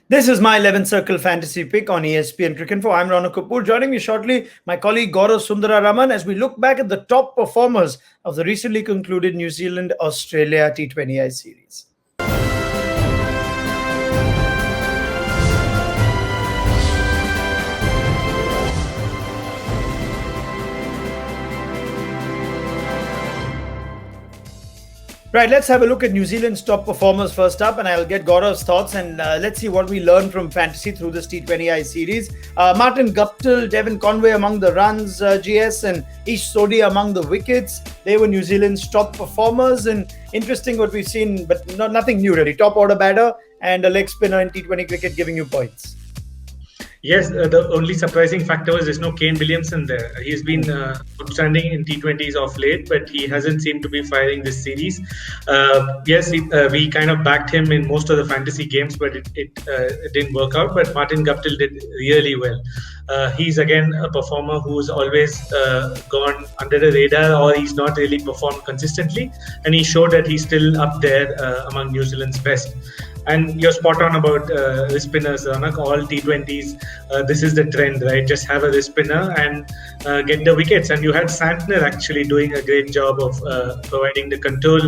This is my 11th Circle Fantasy Pick on ESPN Cricinfo. I'm Raunak Kapoor. Joining me shortly, my colleague Gaurav Sundararaman, as we look back at the top performers of the recently concluded New Zealand Australia T20I series. Right, let's have a look at New Zealand's top performers first up, and I'll get Gaurav's thoughts, and let's see what we learn from fantasy through this T20I series. Martin Guptill, Devon Conway among the runs, GS, and Ish Sodhi among the wickets. They were New Zealand's top performers, and interesting what we've seen, but nothing new really. Top order batter and a leg spinner in T20 cricket giving you points. Yes, the only surprising factor was there's no Kane Williamson there. He's been outstanding in T20s of late, but he hasn't seemed to be firing this series. We kind of backed him in most of the fantasy games, but it didn't work out. But Martin Guptill did really well. He's again a performer who's always gone under the radar, or he's not really performed consistently, and he showed that he's still up there among New Zealand's best. And you're spot on about wrist spinners, Raunak. All T20s, this is the trend, right? Just have a wrist spinner and get the wickets. And you had Santner actually doing a great job of providing the control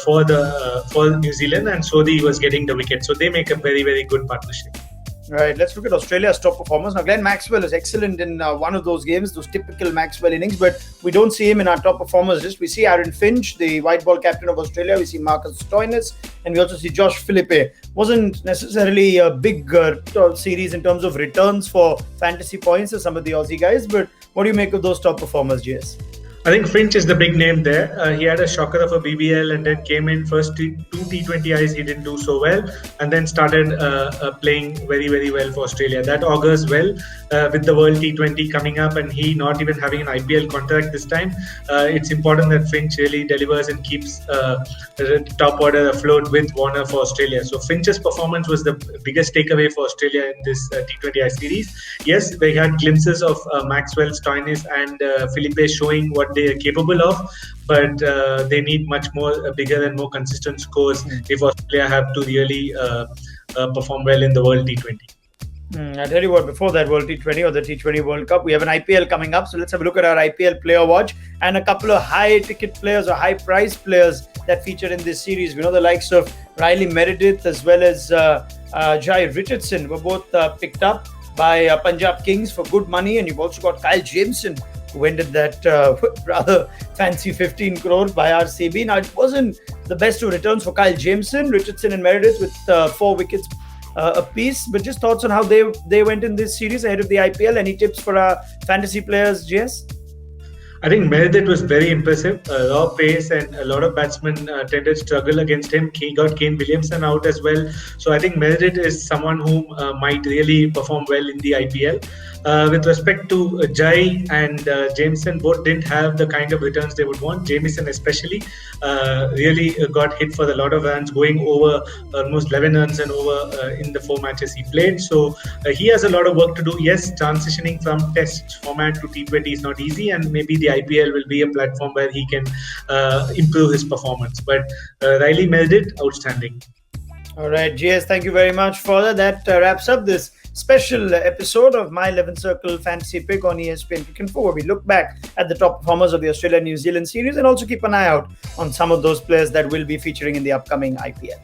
for New Zealand, and Sodhi was getting the wicket. So they make a very, very good partnership. Right, let's look at Australia's top performers. Now, Glenn Maxwell is excellent in one of those games, those typical Maxwell innings, but we don't see him in our top performers list. We see Aaron Finch, the white ball captain of Australia. We see Marcus Stoinis, and we also see Josh Philippe. Wasn't necessarily a big series in terms of returns for fantasy points as some of the Aussie guys, but what do you make of those top performers, GS? I think Finch is the big name there. He had a shocker of a BBL and then came in first two T20Is. He didn't do so well, and then started playing very, very well for Australia. That augurs well with the World T20 coming up, and he not even having an IPL contract this time. It's important that Finch really delivers and keeps the top order afloat with Warner for Australia. So Finch's performance was the biggest takeaway for Australia in this T20I series. Yes, they had glimpses of Maxwell, Stoinis, and Philippe showing what they are capable of, but they need much more bigger and more consistent scores if Australia have to really perform well in the World T20. I tell you what, before that World T20 or the T20 World Cup, we have an IPL coming up. So let's have a look at our IPL player watch and a couple of high ticket players or high price players that featured in this series. We know the likes of Riley Meredith as well as Jai Richardson were both picked up by Punjab Kings for good money. And you've also got Kyle Jameson, who ended that rather fancy 15 crore by RCB. Now, it wasn't the best of returns for Kyle Jameson, Richardson and Meredith with 4 wickets apiece. But just thoughts on how they went in this series ahead of the IPL. Any tips for our fantasy players, GS? I think Meredith was very impressive. Raw pace, and a lot of batsmen tended to struggle against him. He got Kane Williamson out as well. So I think Meredith is someone who might really perform well in the IPL. With respect to Jai and Jameson, both didn't have the kind of returns they would want. Jameson especially really got hit for a lot of runs, going over almost 11 runs and over in the 4 matches he played. So he has a lot of work to do. Yes, transitioning from test format to T20 is not easy, and maybe the IPL will be a platform where he can improve his performance. But Riley Meredith, outstanding. All right, GS, thank you very much for that. That wraps up this special episode of my 11th Circle Fantasy Pick on ESPN Cricinfo, where we look back at the top performers of the Australia-New Zealand series and also keep an eye out on some of those players that will be featuring in the upcoming IPL.